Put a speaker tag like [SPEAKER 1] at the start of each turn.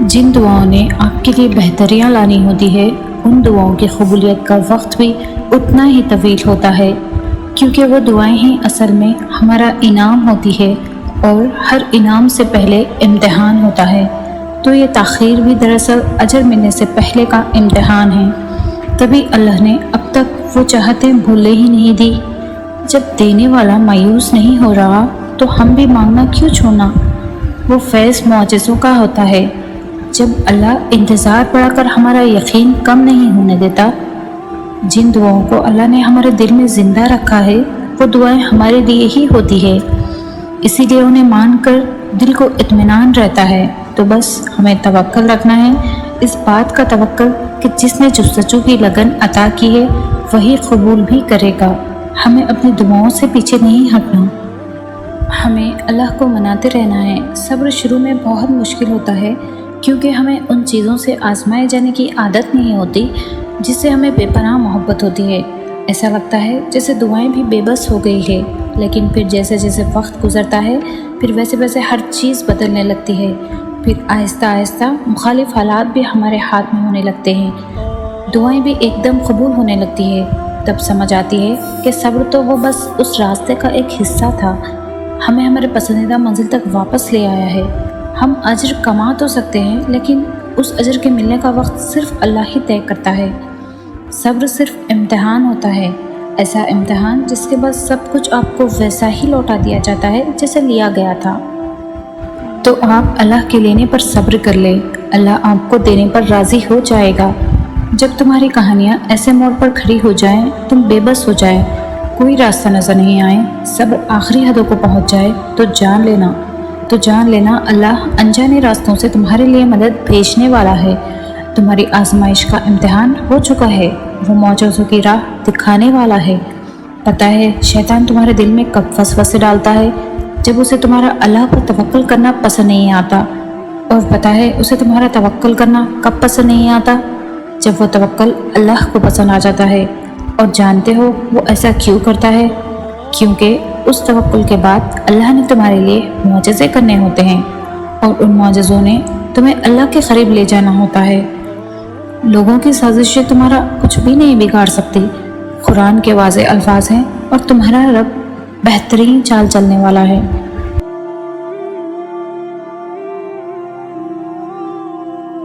[SPEAKER 1] جن دعاؤں نے آپ کے لیے بہتریاں لانی ہوتی ہے ان دعاؤں کی قبولیت کا وقت بھی اتنا ہی طویل ہوتا ہے، کیونکہ وہ دعائیں ہی اصل میں ہمارا انعام ہوتی ہے، اور ہر انعام سے پہلے امتحان ہوتا ہے۔ تو یہ تاخیر بھی دراصل اجر ملنے سے پہلے کا امتحان ہے۔ تبھی اللہ نے اب تک وہ چاہتیں بھولے ہی نہیں دی۔ جب دینے والا مایوس نہیں ہو رہا تو ہم بھی مانگنا کیوں چھوڑنا؟ وہ فیض معجزوں کا ہوتا ہے۔ جب اللہ انتظار بڑھا کر ہمارا یقین کم نہیں ہونے دیتا۔ جن دعاؤں کو اللہ نے ہمارے دل میں زندہ رکھا ہے وہ دعائیں ہمارے لیے ہی ہوتی ہے، اسی لیے انہیں مان کر دل کو اطمینان رہتا ہے۔ تو بس ہمیں توکل رکھنا ہے، اس بات کا توکل کہ جس نے جستجو کی لگن عطا کی ہے وہی قبول بھی کرے گا۔ ہمیں اپنی دعاؤں سے پیچھے نہیں ہٹنا، ہمیں اللہ کو مناتے رہنا ہے۔ صبر شروع میں بہت مشکل ہوتا ہے، کیونکہ ہمیں ان چیزوں سے آزمائے جانے کی عادت نہیں ہوتی جس سے ہمیں بے پناہ محبت ہوتی ہے۔ ایسا لگتا ہے جیسے دعائیں بھی بے بس ہو گئی ہے، لیکن پھر جیسے جیسے وقت گزرتا ہے پھر ویسے ویسے ہر چیز بدلنے لگتی ہے، پھر آہستہ آہستہ مخالف حالات بھی ہمارے ہاتھ میں ہونے لگتے ہیں، دعائیں بھی ایک دم قبول ہونے لگتی ہے۔ تب سمجھ آتی ہے کہ صبر تو وہ بس اس راستے کا ایک حصہ تھا، ہمیں ہمارے پسندیدہ منزل تک واپس لے آیا ہے۔ ہم اجر کما تو سکتے ہیں، لیکن اس اجر کے ملنے کا وقت صرف اللہ ہی طے کرتا ہے۔ صبر صرف امتحان ہوتا ہے، ایسا امتحان جس کے بعد سب کچھ آپ کو ویسا ہی لوٹا دیا جاتا ہے جیسے لیا گیا تھا۔ تو آپ اللہ کے لینے پر صبر کر لیں، اللہ آپ کو دینے پر راضی ہو جائے گا۔ جب تمہاری کہانیاں ایسے موڑ پر کھڑی ہو جائیں، تم بے بس ہو جائے، کوئی راستہ نظر نہیں آئے، صبر آخری حدوں کو پہنچ جائے تو جان لینا اللہ انجانے راستوں سے تمہارے لیے مدد بھیجنے والا ہے۔ تمہاری آزمائش کا امتحان ہو چکا ہے، وہ معجزوں کی راہ دکھانے والا ہے۔ پتہ ہے شیطان تمہارے دل میں کب وسوسے ڈالتا ہے، جب اسے تمہارا اللہ پر توکل کرنا پسند نہیں آتا، اور پتہ ہے اسے تمہارا توکل کرنا کب پسند نہیں آتا، جب وہ توکل اللہ کو پسند آ جاتا ہے۔ اور جانتے ہو وہ ایسا کیوں کرتا ہے؟ کیونکہ اس توکل کے بعد اللہ نے تمہارے لیے معجزے کرنے ہوتے ہیں، اور ان معجزوں نے تمہیں اللہ کے قریب لے جانا ہوتا ہے۔ لوگوں کی سازشیں تمہارا کچھ بھی نہیں بگاڑ سکتی۔ قرآن کے واضح الفاظ ہیں اور تمہارا رب بہترین چال چلنے والا ہے۔